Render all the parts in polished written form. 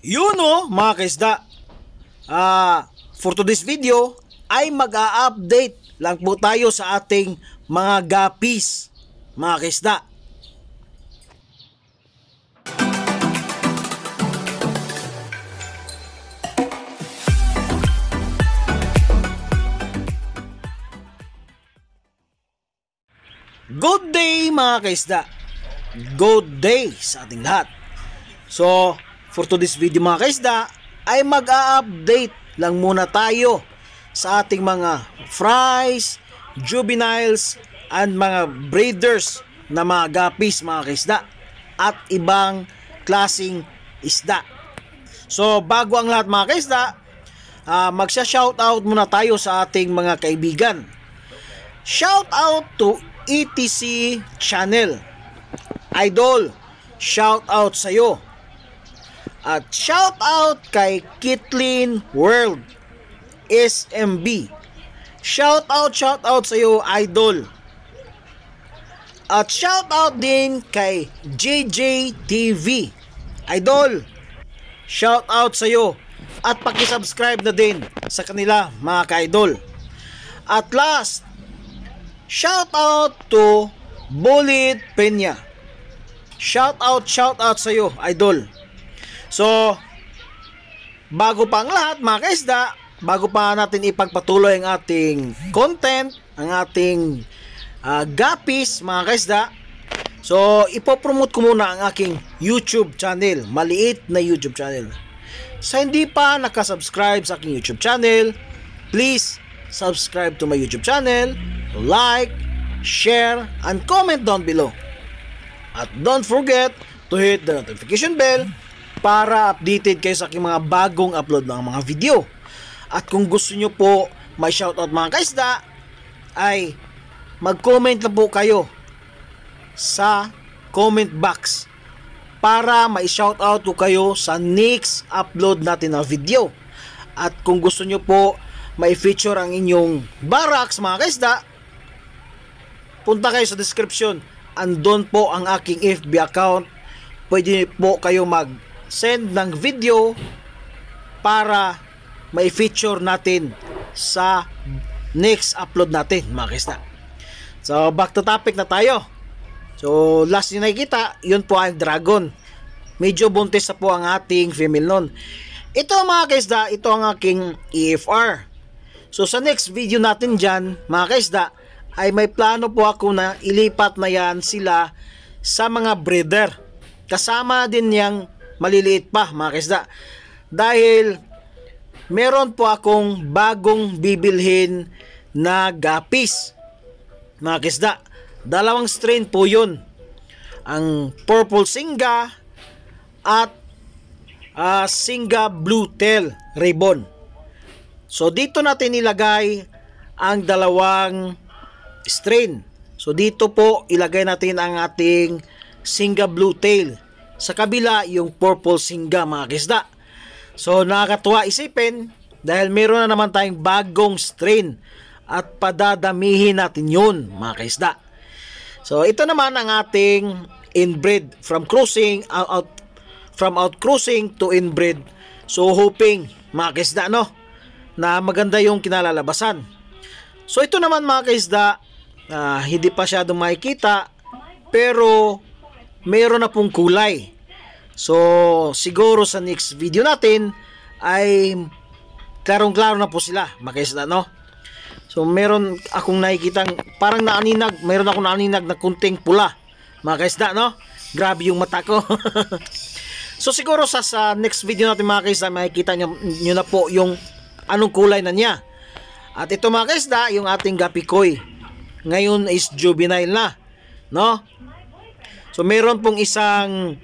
Yun o mga kaisda, for today's video ay mag-a-update lang po tayo sa ating mga guppies mga kaisda. Good day mga kaisda, good day sa ating lahat. So for today's video mga kaisda ay mag-a-update lang muna tayo sa ating mga fries, juveniles, and mga breeders na mga guppies mga kaisda at ibang klasing isda. So bago ang lahat mga kaisda, magsha-shoutout muna tayo sa ating mga kaibigan. Shoutout to ETC Channel Idol, shoutout sa iyo. At shout out kay Kitlin World SMB. Shout out sa iyo idol. At shout out din kay JJ TV Idol. Shout out sa iyo at paki-subscribe na din sa kanila mga ka-idol. At last, shout out to Bullet Peña. Shout out sa iyo idol. So, bago pa ang lahat mga kaisda, bago pa natin ipagpatuloy ang ating content, ang ating guppies mga kaisda, so ipopromote ko muna ang aking YouTube channel, maliit na YouTube channel. Sa hindi pa nakasubscribe sa aking YouTube channel, please subscribe to my YouTube channel, like, share, and comment down below. At don't forget to hit the notification bell para updated kayo sa aking mga bagong upload ng mga video. At kung gusto nyo po may shoutout mga kaisda, ay mag-comment na po kayo sa comment box para may shoutout ko kayo sa next upload natin na video. At kung gusto nyo po may feature ang inyong barracks mga kaisda, punta kayo sa description, andon po ang aking FB account. Pwede po kayo mag-send ng video para may feature natin sa next upload natin mga kaisda. So back to topic na tayo. So last nyo nakikita, yun po ang dragon. Medyo buntis na po ang ating female nun. Ito mga kaisda, ito ang aking EFR. So sa next video natin dyan mga kaisda, ay may plano po ako na ilipat na yan sila sa mga breeder. Kasama din yang maliliit pa mga kaisda. Dahil meron po akong bagong bibilhin na guppies mga kaisda. Dalawang strain po yun. Ang Purple Singa at Singa Blue Tail Ribbon. So dito natin ilagay ang dalawang strain. So dito po ilagay natin ang ating Singa Blue Tail. Sa kabila yung Purple Singa mga kaisda. So nakakatuwa isipin dahil meron na naman tayong bagong strain at padadamihin natin yun mga kaisda. So ito naman ang ating inbreed from out cruising to inbreed. So hoping mga kaisda no na maganda yung kinalalabasan. So ito naman mga kaisda, hindi pa masyadong makikita pero meron na pong kulay. So siguro sa next video natin ay klarong-klaro na po sila mga kaisda no. So meron akong nakikitang parang meron akong naaninag na kunting pula mga kaisda no. Grabe yung mata ko. So siguro sa next video natin mga kaisda, makikita nyo na po yung anong kulay na niya. At ito mga kaisda, yung ating guppy koi ngayon is juvenile na no. So meron pong isang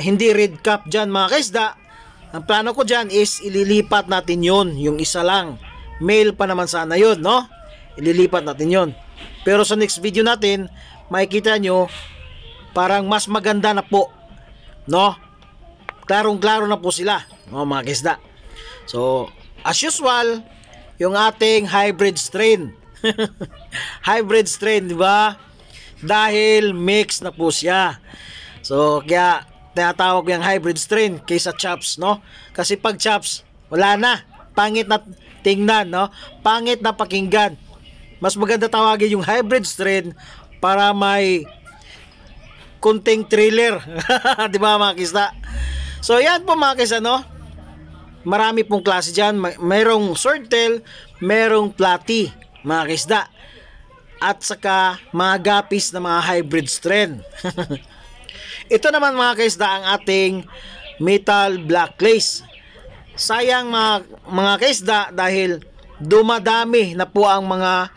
hindi red cap dyan mga kaisda. Ang plano ko dyan is ililipat natin yon, yung isa lang. Male pa naman sana yun no. Ililipat natin yon. Pero sa next video natin makikita nyo parang mas maganda na po no. Klarong-klaro na po sila no, mga kaisda. So as usual, yung ating hybrid strain hybrid strain, di ba? Dahil mix na po siya. So kaya tinatawag yung hybrid strain kaysa chops, no? Kasi pag chops, wala na. Pangit na tingnan, no? Pangit na pakinggan. Mas maganda tawagin yung hybrid strain para may kunting thriller. Di ba mga kisda? So yan po mga kisda, no? Marami pong klase dyan. Mayroong swordtail, mayroong platy, mga kisda. At saka mga gapis na mga hybrid strain. Ito naman mga kaisda ang ating metal black lace. Sayang mga kaisda dahil dumadami na po ang mga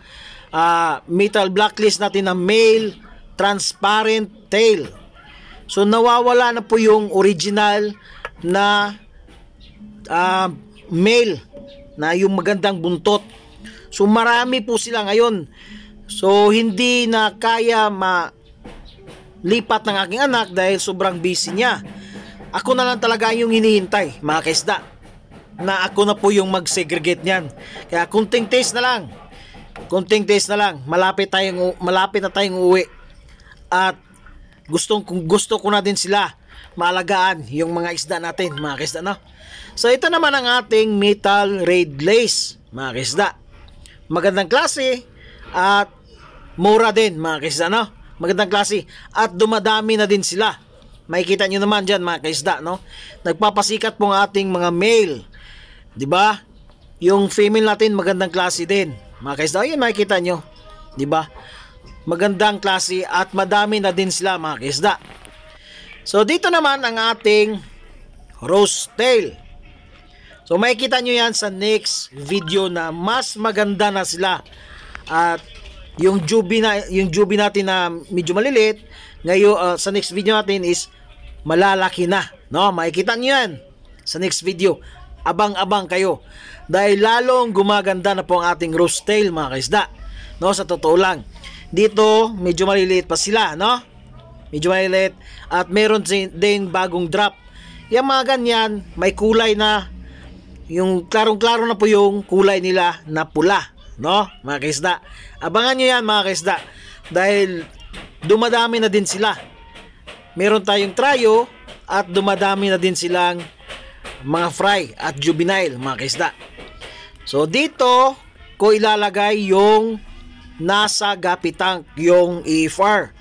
metal black lace natin na male transparent tail. So nawawala na po yung original na male na yung magandang buntot. So marami po sila ngayon. So hindi na kaya lipat ng aking anak dahil sobrang busy niya. Ako na lang talaga yung hinihintay mga kaisda, na ako na po yung mag-segregate niyan. Kaya kunting taste na lang. Malapit na tayong uuwi. At gusto ko na din sila maalagaan yung mga isda natin mga kaisda, no? So ito naman ang ating metal red lace mga kaisda. Magandang klase at mura din mga kaisda, no? Magandang klase at dumadami na din sila. Makikita nyo naman dyan mga kaisda, no? Nagpapasikat po ang ating mga male, diba? Yung female natin magandang klase din mga kaisda. Ayun, makikita nyo, diba? Magandang klase at madami na din sila mga kaisda. So dito naman ang ating rose tail. So makikita nyo yan sa next video na mas maganda na sila. At yung jubi natin na medyo maliliit, ngayon sa next video natin is malalaki na, no? Makikita niyo yan sa next video. Abang-abang kayo dahil lalong gumaganda na po ang ating rose tail mga kaisda, no? Sa totoo lang, dito medyo maliliit pa sila, no? Medyo maliliit at meron din bagong drop. Yung mga ganyan may kulay na, yung klarong-klaro na po yung kulay nila na pula, no mga kaisda. Abangan nyo yan mga kaisda dahil dumadami na din sila. Meron tayong tryo at dumadami na din silang mga fry at juvenile mga kaisda. So dito ko ilalagay yung nasa gapi tank, yung EFR.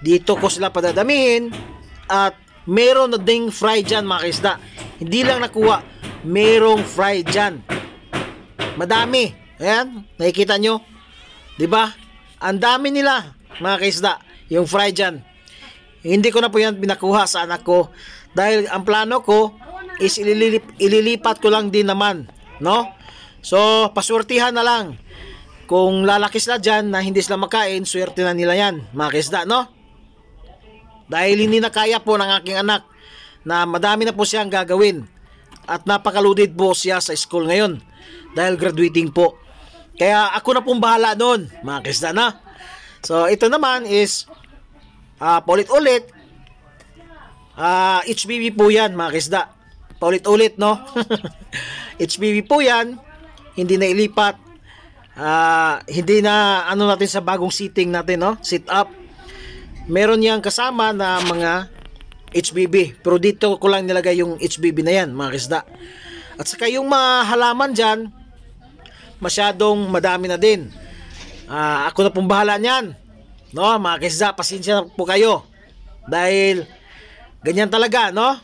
Dito ko sila padadamihin at meron na ding fry dyan mga kaisda. Hindi lang nakuha, merong fry dyan. Madami. Ayan, nakikita nyo, diba? Ang dami nila mga kaisda, yung fry dyan. Hindi ko na po yan pinakuha sa anak ko dahil ang plano ko is ililipat ko lang din naman, no? So paswertihan na lang. Kung lalaki sila dyan na hindi sila makain, swerte na nila yan mga kaisda, no? Dahil hindi na kaya po ng aking anak na madami na po siyang gagawin at napakaludid po siya sa school ngayon dahil graduating po. Kaya ako na pong bahala doon mga kaisda, na. So ito naman is paulit-ulit HBB po yan mga kaisda. Paulit-ulit, no? HBB po yan, hindi na ilipat. Hindi na ano natin sa bagong seating natin, no? Sit up. Meron yang kasama na mga HBB, pero dito ko lang nilagay yung HBB na yan mga kaisda. At saka yung mga halaman dyan masyadong madami na din. Ako na pong bahala niyan, no mga kaisda. Pasensya po kayo dahil ganyan talaga, no?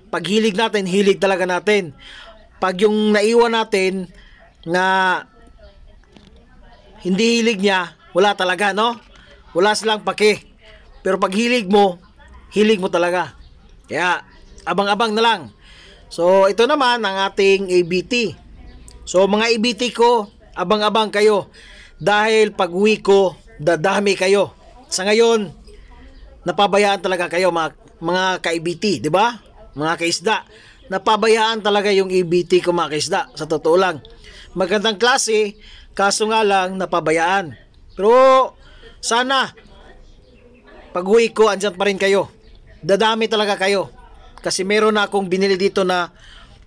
Pag hilig natin, hilig talaga natin. Pag yung naiwan natin na hindi hilig niya, wala talaga, no? Wala silang pake. Pero pag hilig mo talaga. Kaya abang-abang na lang. So ito naman ang ating ABT. So mga ABT ko, abang-abang kayo dahil pag uwi ko, dadami kayo. Sa ngayon, napabayaan talaga kayo mga ka-ABT, di ba? Mga kaisda, napabayaan talaga yung ABT ko mga kaisda. Sa totoo lang, magandang klase, kaso nga lang napabayaan. Pero sana pag uwi ko, andyan pa rin kayo. Dadami talaga kayo. Kasi meron na akong binili dito na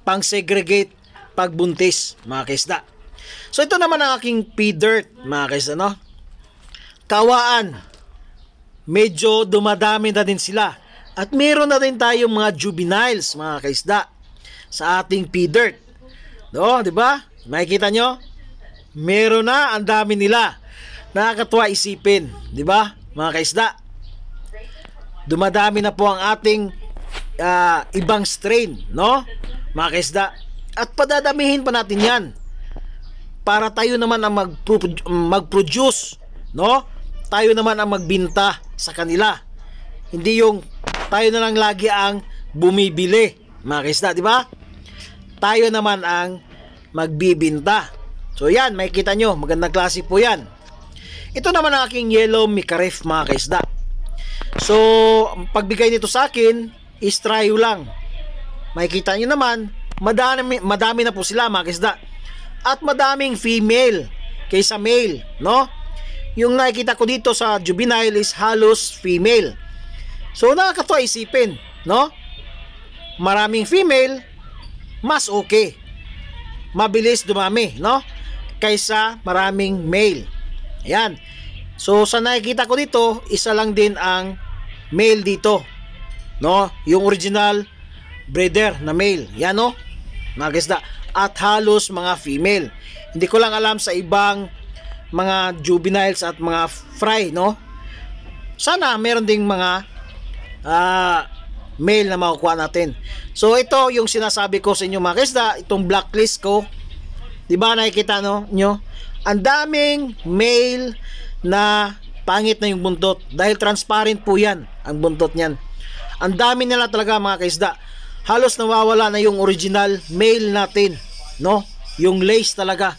pang segregate pagbuntis mga kaisda. So ito naman ang aking P-dirt mga kaisda, no? Kawaan. Medyo dumadami na din sila At meron na rin tayong mga juveniles, mga kaisda, sa ating P-Dirt. No, di ba? Makikita nyo? Meron na, ang dami nila. Nakakatuwa isipin, di ba, mga kaisda? Dumadami na po ang ating ibang strain, no, mga kaisda. At padadamihin pa natin yan para tayo naman ang mag-produce, no? Tayo naman ang magbinta sa kanila. Hindi yung tayo na lang lagi ang bumibili, mga kaisda, di ba? Tayo naman ang magbibinta. So yan, makikita nyo, magandang klase po yan. Ito naman ang aking yellow Micaref, mga kaisda. So, pagbigay nito sa akin is tryo lang. Makikita nyo naman, madami na po sila, mga kaisda. At madaming female kaysa male, no? Yung nakikita ko dito sa juvenile is halos female. So nakakatuwa isipin, no? Maraming female, mas okay. Mabilis dumami, no? Kaysa maraming male. Ayan. So sa nakikita ko dito, isa lang din ang male dito, no? Yung original breeder na male. Yan, no? Mga kaisda. At halos mga female. Hindi ko lang alam sa ibang mga juveniles at mga fry, no? Sana meron ding mga male na makukuha natin. So ito yung sinasabi ko sa inyo, mga kaisda, itong blacklist ko. 'Di ba nakikita nyo? Ang daming male na pangit na yung buntot dahil transparent po 'yan, ang buntot niyan. Ang dami nila talaga, mga kaisda. Halos nawawala na yung original male natin, no? Yung lace talaga.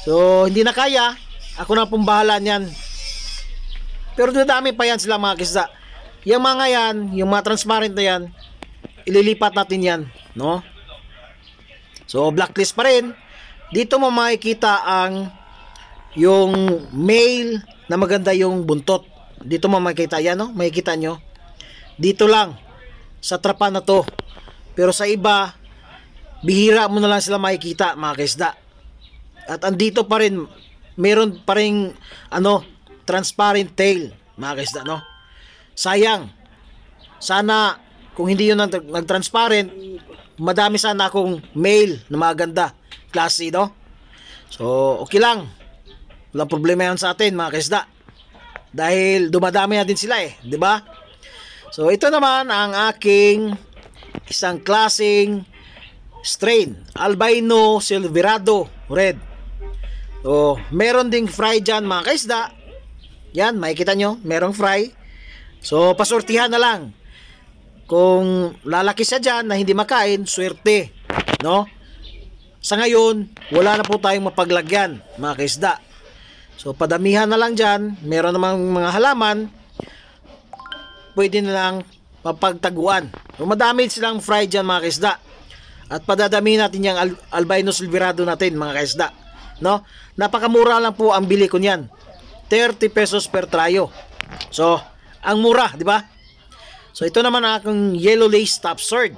So hindi na kaya, ako na pong bahala niyan. Pero dami pa yan sila, mga kaisda. Yung mga yan, yung mga transparent na yan, ililipat natin yan, no? So blacklist pa rin. Dito mo makikita ang yung male na maganda yung buntot. Dito mo makikita yan, no? Makikita nyo. Dito lang sa trapa na to. Pero sa iba, bihira mo na lang sila makikita, mga kaisda. At andito pa rin, meron pa rin transparent tail, mga kaisda, no? Sayang. Sana kung hindi yun nag-transparent, madami sana akong male na maganda klase, no? So okay lang, walang problema yan sa atin, mga kaisda, dahil dumadami na din sila, di ba? So ito naman ang aking isang klaseng strain, Albino Silverado Red. So meron ding fry dyan, mga kaisda. Yan, makikita nyo, merong fry. So pasortihan na lang. Kung lalaki siya dyan na hindi makain, swerte, no? Sa ngayon, wala na po tayong mapaglagyan, mga kaisda. So padamihan na lang dyan. Meron namang mga halaman, pwede na lang mapagtaguan. So madami silang fry dyan, mga kaisda. At padadamihin natin yung Albino Silverado natin, mga kaisda, no? Napakamura lang po ang bili ko niyan, 30 pesos per tryo. So ang mura, di ba? So ito naman ang aking yellow lace top sword.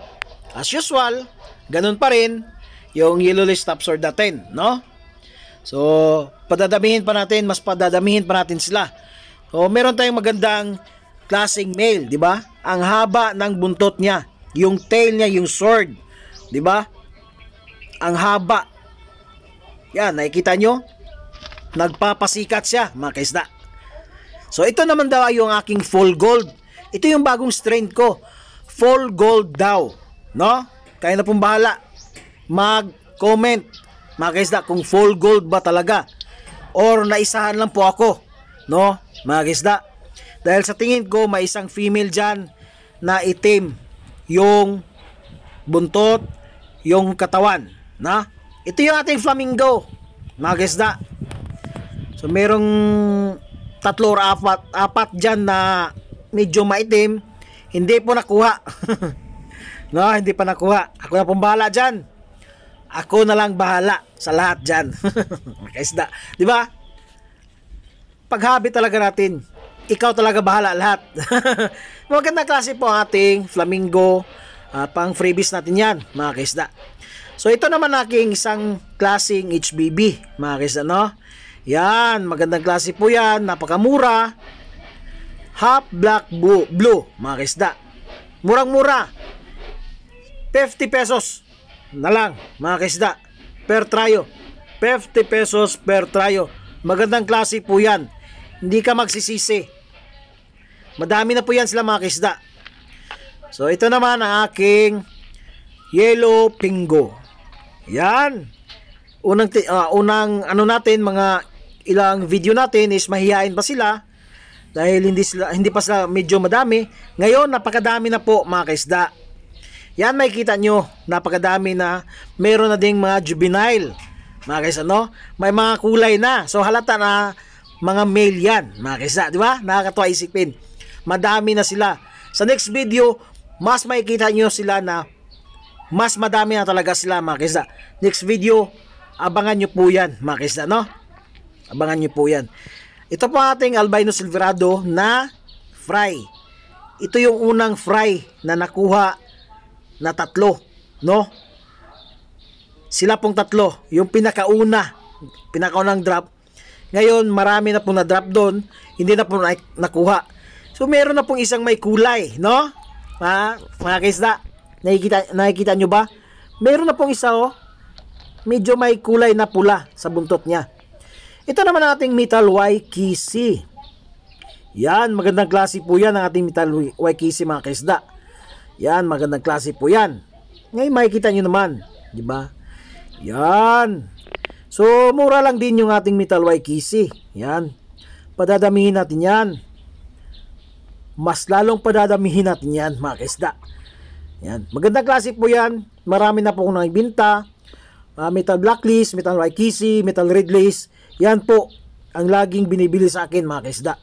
As usual, ganun pa rin yung yellow lace top sword natin, no? So padadamihin pa natin, mas padadamihin pa natin sila. So meron tayong magandang klaseng male, di ba? Ang haba ng buntot niya, yung tail niya, yung sword, di ba? Ang haba. Yan, nakikita nyo? Nagpapasikat siya, mga kaisda. So ito naman daw ay yung aking full gold. Ito yung bagong strain ko, full gold daw, no? Kaya na pong bahala mag-comment, mga kaisda, kung full gold ba talaga or naisahan lang po ako, no, mga kaisda. Dahil sa tingin ko may isang female dyan na itim yung buntot, yung katawan, na? Ito yung ating flamingo, mga kaisda. So merong 3 or 4 dyan na medyo maitim, hindi po nakuha. No, hindi pa nakuha. Ako na pong bahala dyan. Ako na lang bahala sa lahat dyan. Kaisda, di ba? Paghabi talaga natin, ikaw talaga bahala lahat. Magandang klase po ang ating flamingo. Pang freebies natin yan, mga kaisda. So ito naman aking isang klaseng HBB, mga kaisda, no? Yan, magandang klase po yan, napakamura. Half black blue, mga kaisda. Murang-mura. 50 pesos na lang mga kaisda per tryo. 50 pesos per tryo. Magandang klase po yan. Hindi ka magsisisi. Madami na po yan sila mga kaisda. So ito naman ang aking yellow pingo. Yan. Unang ano natin, mga ilang video natin is mahihain pa sila dahil hindi pa sila medyo madami. Ngayon napakadami na po mga kaisda. Yan, makikita nyo, napakadami na. Meron na ding mga juvenile mga kaisda, no? May mga kulay na, so halata na mga male yan mga kaisda, di ba? Nakakatuwa isipin, madami na sila. Sa next video mas makikita nyo sila na mas madami na talaga sila mga kaisda. Next video, abangan nyo po yan mga kaisda, no? Abangan nyo po yan. Ito po ating albino silverado na fry. Ito yung unang fry na nakuha na tatlo, no? Sila pong tatlo, yung pinakaunang drop. Ngayon marami na pong na-drop doon, hindi na po nakuha. So meron na pong isang may kulay, no? Mga kaisda, nakikita nyo ba? Meron na pong isa, oh, medyo may kulay na pula sa buntot niya. Ito naman ang ating Metal Waikisi. Yan, magandang klase po yan ang ating Metal Waikisi mga kaisda. Yan, magandang klase po yan. Ngayon makikita nyo naman, di ba? Yan. So mura lang din yung ating Metal Waikisi. Yan. Padadamihin natin yan. Mas lalong padadamihin natin yan mga kaisda. Yan. Magandang klase po yan. Marami na po akong nakibinta. Metal Blacklist, Metal Waikisi, Metal Redlace. Yan po ang laging binibili sa akin mga kaisda.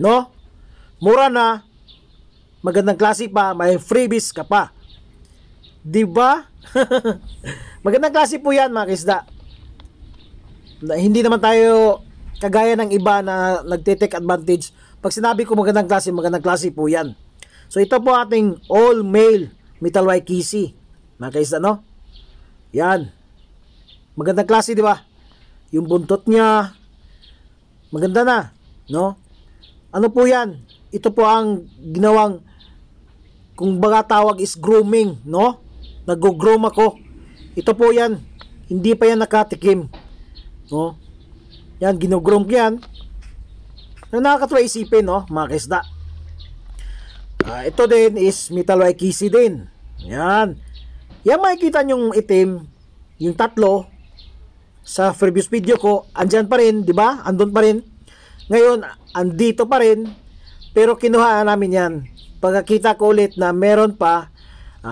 No? Mura na. Magandang klase pa, may freebies ka pa. 'Di ba? Magandang klase po 'yan mga kaisda. Hindi naman tayo kagaya ng iba na nagte-take advantage. Pag sinabi ko magandang klase po 'yan. So ito po ating all male Metal Waikisi. Mga kaisda, no? Yan. Magandang klase, 'di ba? Yung buntot niya maganda na, no? Ano po 'yan? Ito po ang ginawang, kung baga tawag is grooming, no? Nag-groom ako. Ito po yan. Hindi pa yan nakatikim, no? Yan, gino-groom yan. Nakakatuwa isipin, no? Mga kaisda. Ito din is Metal Waikisi din. Yan. Yan, makikita nyong itim, yung tatlo, sa previous video ko, andyan pa rin, di ba? Andun pa rin. Ngayon, andito pa rin. Pero kinuha namin yan. Pagkakita ko ulit na meron pa,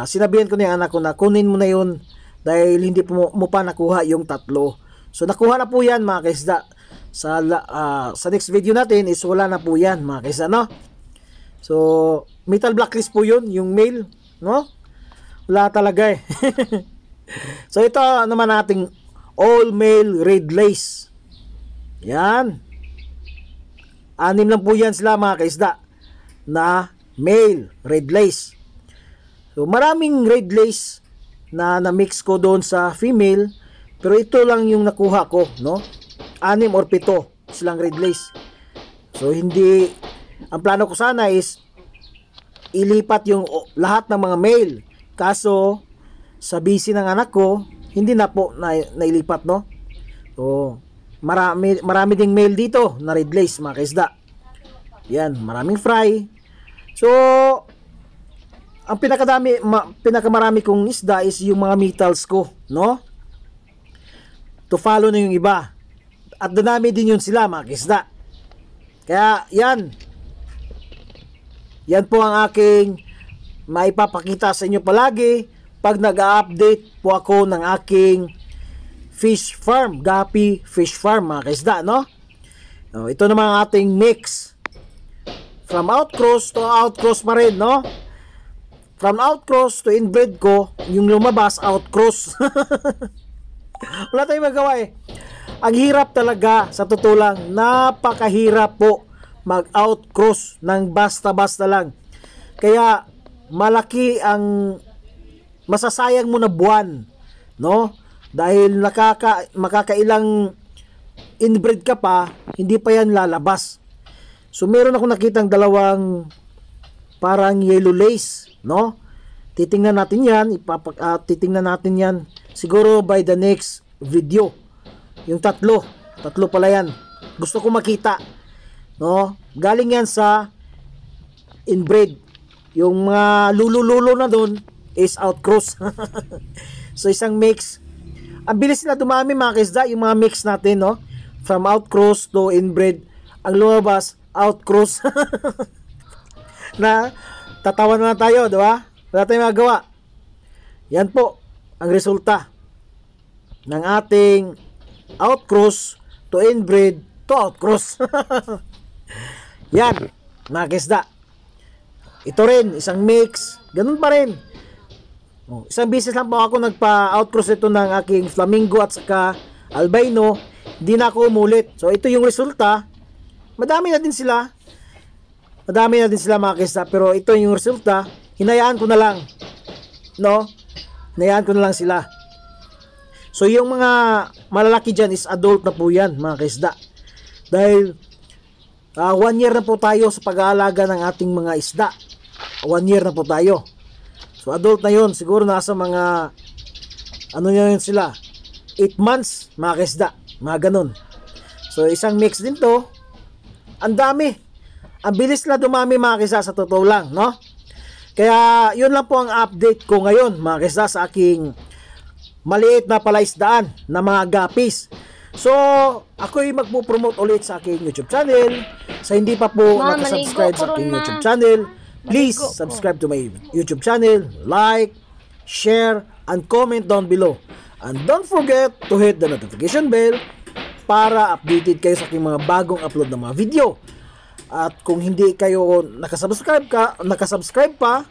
sinabihan ko na yung anak ko na kunin mo na yun dahil hindi mo pa nakuha yung tatlo. So nakuha na po yan mga kaisda. Sa next video natin is wala na po yan mga kaisda, no? So Metal Blacklist po yun, yung male, no? Wala talaga eh. So ito naman ating all male red lace. Yan. 6 lang po yan sila mga kaisda na male red lace. So maraming red lace na na-mix ko doon sa female, pero ito lang yung nakuha ko, no? 6 or 7 silang red lace. So hindi, ang plano ko sana is ilipat yung lahat ng mga male. Kaso sa busy ng anak ko, hindi na po nailipat, no? So marami ding male dito na red lace mga kaisda. Yan, maraming fry. So ang pinakamarami kong isda is yung mga metals ko, no? To follow na yung iba. At danami din yun sila mga kaisda. Kaya yan. Yan po ang aking maipapakita sa inyo palagi pag nag-update po ako ng aking fish farm, Gapi Fish Farm mga kaisda, no? Ito naman ang ating mix. From outcross to outcross pa rin, no? From outcross to inbred ko, yung lumabas outcross. Wala tayong magawa eh. Ang hirap talaga, sa totoo lang, napakahirap po mag-outcross ng basta-basta lang. Kaya malaki ang masasayang mo na buwan, no? Dahil makakailang inbred ka pa, hindi pa yan lalabas. So meron ako nakitang dalawang parang yellow lace, no? Titingnan natin yan, titingnan natin yan siguro by the next video. Yung tatlo pala yan. Gusto ko makita, no? Galing yan sa inbred. Yung mga lulo na doon is outcross. So isang mix. Ang bilis nila dumami mga kaisda, yung mga mix natin, no? From outcross to inbred. Ang lumabas, outcross. Na tatawa na tayo, di ba? Wala tayong magawa. Yan po ang resulta ng ating outcross to inbred to outcross. Yan, mga kaisda. Ito rin, isang mix. Ganun pa rin. Isang beses lang po ako nagpa-outcross ito ng aking flamingo at saka albino. Hindi na ako umulit. So ito yung resulta. Madami na din sila mga kaisda. Pero ito yung resulta. Hinayaan ko na lang. No? Hinayaan ko na lang sila. So yung mga malalaki dyan is adult na po yan mga kaisda. Dahil 1 year na po tayo sa pag-aalaga ng ating mga isda. 1 year na po tayo. So adult na yon, siguro nasa mga ano yun sila, 8 months mga kaisda, mga ganun. So isang mix din to. Ang dami. Ang bilis na dumami mga kaisda sa totoo lang, no? Kaya yun lang po ang update ko ngayon mga kaisda sa aking maliit na palaisdaan na mga gapis. So ako'y magpo-promote ulit sa aking YouTube channel. Sa hindi pa po nakasubscribe sa aking YouTube channel, please subscribe to my YouTube channel, like, share, and comment down below. And don't forget to hit the notification bell para updated kayo sa aking mga bagong upload ng mga video. At kung hindi kayo nakasubscribe pa,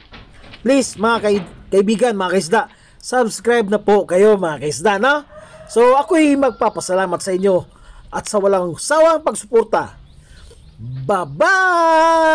please mga kaibigan, mga kaisda, subscribe na po kayo mga kaisda, no? So ako'y magpapasalamat sa inyo at sa walang sawang pagsuporta. Bye-bye!